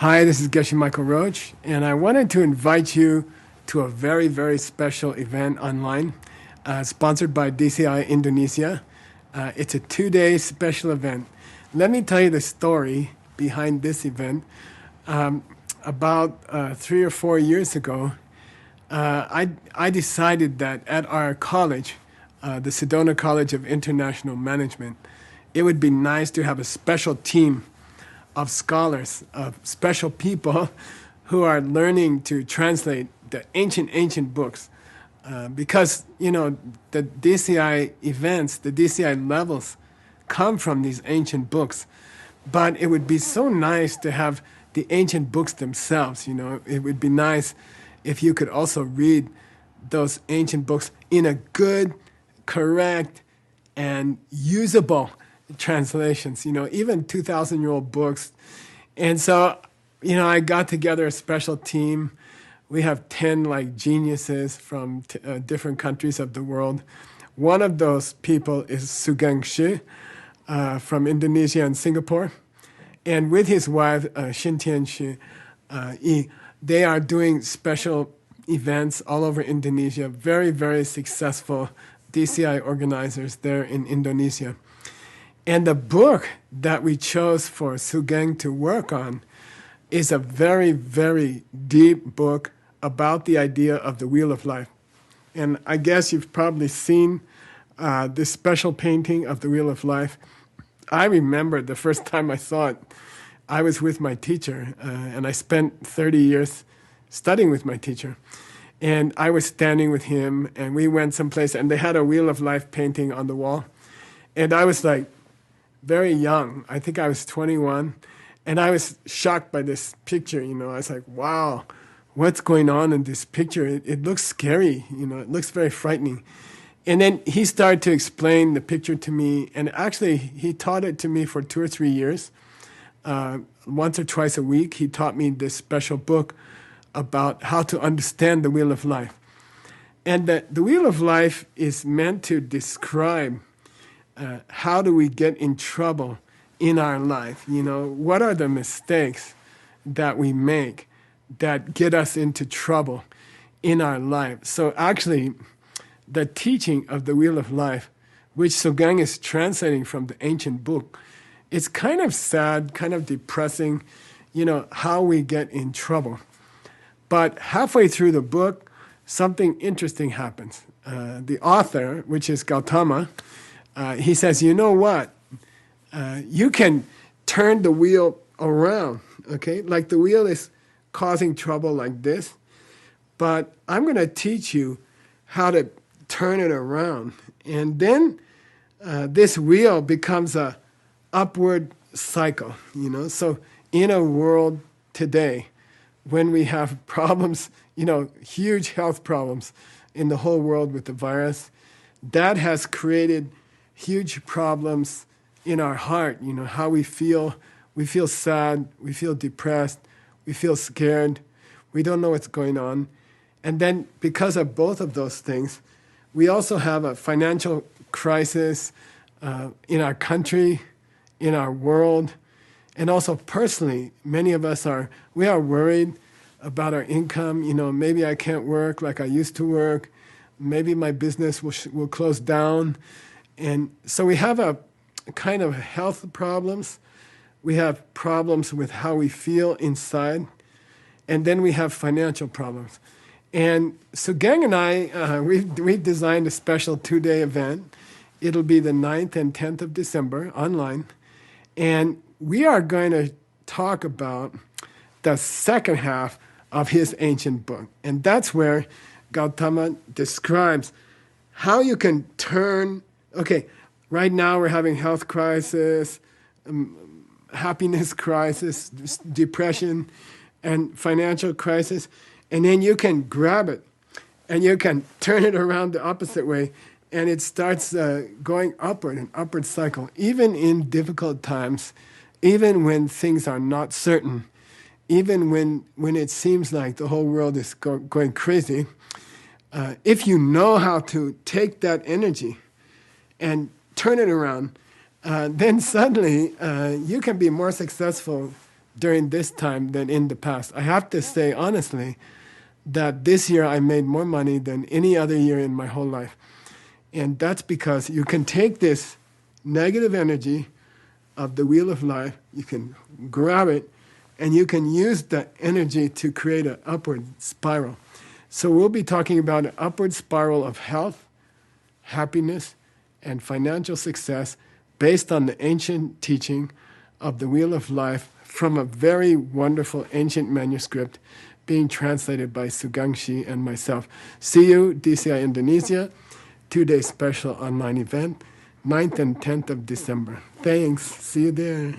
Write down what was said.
Hi, this is Geshe Michael Roach, and I wanted to invite you to a very, very special event online, sponsored by DCI Indonesia. It's a 2-day special event. Let me tell you the story behind this event. About 3 or 4 years ago, I decided that at our college, the Sedona College of International Management, it would be nice to have a special team of scholars, of special people who are learning to translate the ancient books. Because, the DCI events, the DCI levels come from these ancient books. But it would be so nice to have the ancient books themselves. It would be nice if you could also read those ancient books in a good, correct, and usable translations, even 2,000-year-old books. And so, I got together a special team. We have 10 geniuses from different countries of the world. One of those people is Sugeng Shi from Indonesia and Singapore. And with his wife, Shintian Shi, they are doing special events all over Indonesia. Very, very successful DCI organizers there in Indonesia. And the book that we chose for Sugeng to work on is a very, very deep book about the idea of the Wheel of Life. And I guess you've probably seen this special painting of the Wheel of Life. I remember the first time I saw it, I was with my teacher, and I spent 30 years studying with my teacher. And I was standing with him, and we went someplace, and they had a Wheel of Life painting on the wall. And I was very young. I think I was 21. And I was shocked by this picture. I was like, wow, what's going on in this picture? It looks scary. It looks very frightening. And then he started to explain the picture to me. And actually, he taught it to me for 2 or 3 years. Once or twice a week, he taught me this special book about how to understand the Wheel of Life. And the Wheel of Life is meant to describe how do we get in trouble in our life? What are the mistakes that we make that get us into trouble in our life? So actually, the teaching of the Wheel of Life, which Sugeng is translating from the ancient book, it's kind of sad, kind of depressing, how we get in trouble. But halfway through the book, something interesting happens. The author, which is Gautama, he says, you know what? You can turn the wheel around, okay? Like the wheel is causing trouble like this, but I'm going to teach you how to turn it around. And then this wheel becomes a upward cycle, So in a world today, when we have problems, huge health problems in the whole world with the virus, that has created huge problems in our heart, how we feel. We feel sad, we feel depressed, we feel scared, we don't know what's going on. And then because of both of those things, we also have a financial crisis in our country, in our world, and also personally, many of us are worried about our income. Maybe I can't work like I used to work. Maybe my business will close down. And so we have a kind of health problems. We have problems with how we feel inside. And then we have financial problems. And so Gang and I, we designed a special 2-day event. It'll be the 9th and 10th of December online. And we are going to talk about the second half of his ancient book. And that's where Gautama describes how you can turn. Okay, right now we're having health crisis, happiness crisis, depression, and financial crisis. And then you can grab it and you can turn it around the opposite way, and it starts going upward, an upward cycle. Even in difficult times, even when things are not certain, even when it seems like the whole world is going crazy, if you know how to take that energy and turn it around, then suddenly you can be more successful during this time than in the past. I have to say honestly that this year I made more money than any other year in my whole life. And that's because you can take this negative energy of the wheel of life, you can grab it, and you can use that energy to create an upward spiral. So we'll be talking about an upward spiral of health, happiness, and financial success based on the ancient teaching of the Wheel of Life from a very wonderful ancient manuscript being translated by Sugangshi and myself. See you, DCI Indonesia, 2-day special online event, 9th and 10th of December. Thanks. See you there.